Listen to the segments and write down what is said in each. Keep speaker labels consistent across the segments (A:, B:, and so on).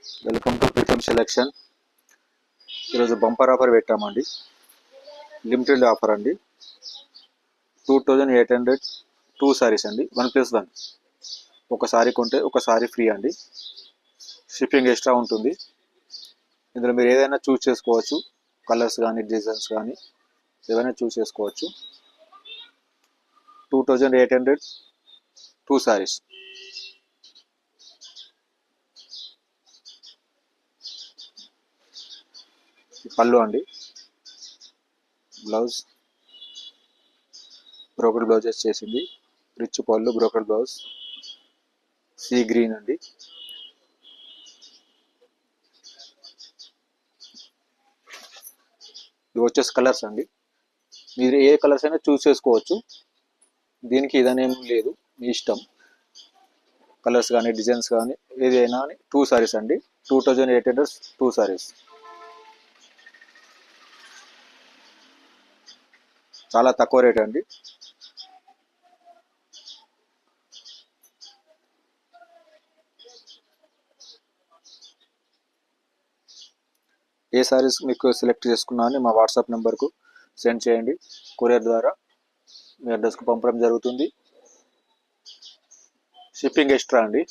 A: Welcome to Preetam selection. ఈరోజు bumper offer పెట్టామండి. Limited offer అండి. 2800 2 సారీస్ అండి. 1+1. ఒక సారీ కొంటే ఒక సారీ ఫ్రీ అండి. షిప్పింగ్ ఎక్స్ట్రా ఉంటుంది. ఇందులో మీరు ఏదైనా చూస్ చేసుకోవచ్చు. కలర్స్ కానీ డిజైన్స్ కానీ ఏదైనా చూస్ చేసుకోవచ్చు. 2800 2 సారీస్. పళ్ళు అండి. బ్లౌజ్ బ్రోకెడ్ బ్లౌజ్ చేసింది. రిచ్ పళ్ళు, బ్రోకెడ్ బ్లౌజ్, సీ గ్రీన్ అండి. ఇవి వచ్చేసి కలర్స్ అండి. మీరు ఏ కలర్స్ అయినా చూస్ చేసుకోవచ్చు. దీనికి ఇదనేం లేదు, మీ ఇష్టం. కలర్స్ కానీ డిజైన్స్ కానీ ఏదైనా 2 సారీస్ అండి. 2800 2 సారీస్. చాలా తక్కువ రేట్ అండి. ఏ సారీస్ మీకు సెలెక్ట్ చేసుకున్నా అని మా వాట్సాప్ నెంబర్కు సెండ్ చేయండి. కొరియర్ ద్వారా మీ అడ్రస్కు పంపడం జరుగుతుంది. షిప్పింగ్ ఎక్స్ట్రా అండి.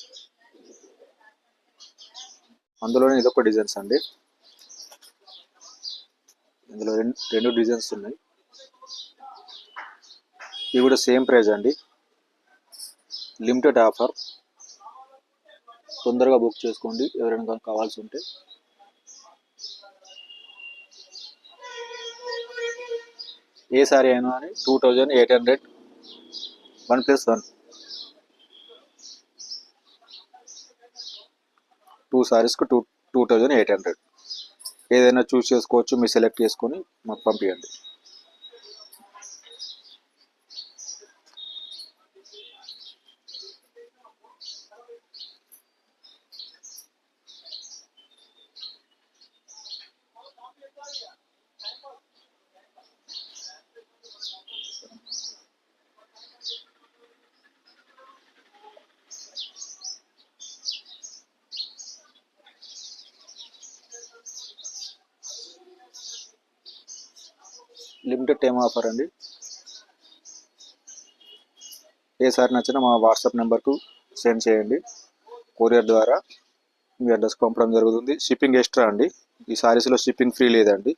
A: అందులోనే ఇదొక డిజైన్స్ అండి. ఇందులో రెండు డిజైన్స్ ఉన్నాయి. ఇవి కూడా సేమ్ ప్రైస్ అండి. Limited offer. తొందరగా బుక్ చేసుకోండి ఎవరైనా కావాల్సి ఉంటే. ఏ సారీ అయినా అని 2800 1+1 2 సారీస్కు 2800. ఏదైనా చూస్ చేసుకోవచ్చు. మీరు సెలెక్ట్ చేసుకొని మాకు పంపించండి. లిమిటెడ్ టైం ఆఫర్ అండి. ఏ సారీ నచ్చినా మా వాట్సాప్ నెంబర్కు సెండ్ చేయండి. కొరియర్ ద్వారా మీ అడ్రస్కి పంపడం జరుగుతుంది. షిప్పింగ్ ఎక్స్ట్రా అండి. ఈ సారీస్లో షిప్పింగ్ ఫ్రీ లేదండి.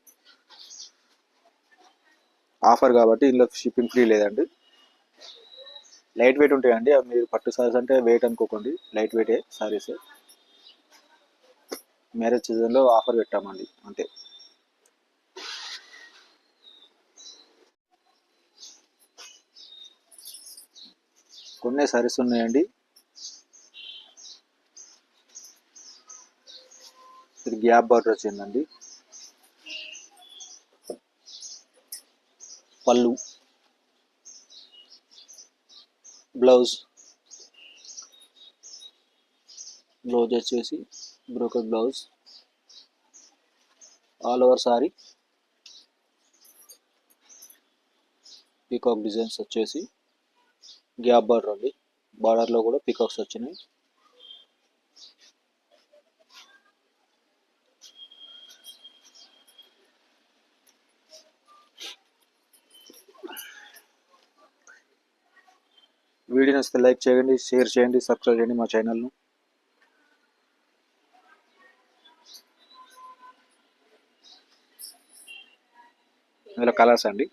A: ఆఫర్ కాబట్టి ఇందులో షిప్పింగ్ ఫ్రీ లేదండి. లైట్ వెయిట్ ఉంటాయండి. అవి మీరు పట్టు సారీస్ అంటే వెయిట్ అనుకోకండి, లైట్ వెయిటే సారీస్. మ్యారేజ్ సీజన్లో ఆఫర్ పెట్టామండి అంతే. కొన్ని సారీస్ ఉన్నాయండి. ఇది గ్యాప్ బార్డర్ వచ్చిందండి. పళ్ళు, బ్లౌజ్ వచ్చేసి brocade blouse. All over sorry peacock designs వచ్చేసి గ్యాప్ బార్డర్ అండి. బార్డర్లో కూడా పీకాక్స్ వచ్చినాయి. వీడియో నచ్చితే లైక్ చేయండి, షేర్ చేయండి, సబ్స్క్రైబ్ చేయండి మా ఛానల్ను. ఇందులో కలర్స్ అండి.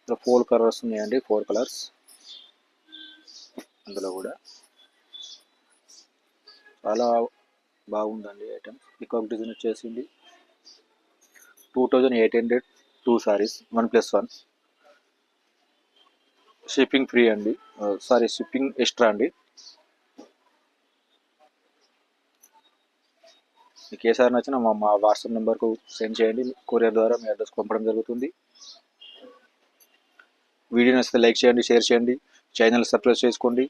A: ఇందులో 4 కలర్స్ ఉన్నాయండి. 4 కలర్స్. అందులో కూడా చాలా బాగుందండి ఐటమ్. పీకాక్ డిజైన్ వచ్చేసింది. 2800 2 సారీస్ 1+1. షిప్పింగ్ ఫ్రీ అండి. షిప్పింగ్ ఎక్స్ట్రా అండి. మీకు ఏ సారీ నచ్చినా మా వాట్సాప్ నెంబర్కు సెండ్ చేయండి. కొరియర్ ద్వారా మీ అడ్రస్ పంపడం జరుగుతుంది. వీడియో నచ్చితే లైక్ చేయండి, షేర్ చేయండి, ఛానల్ సబ్స్క్రైబ్ చేసుకోండి.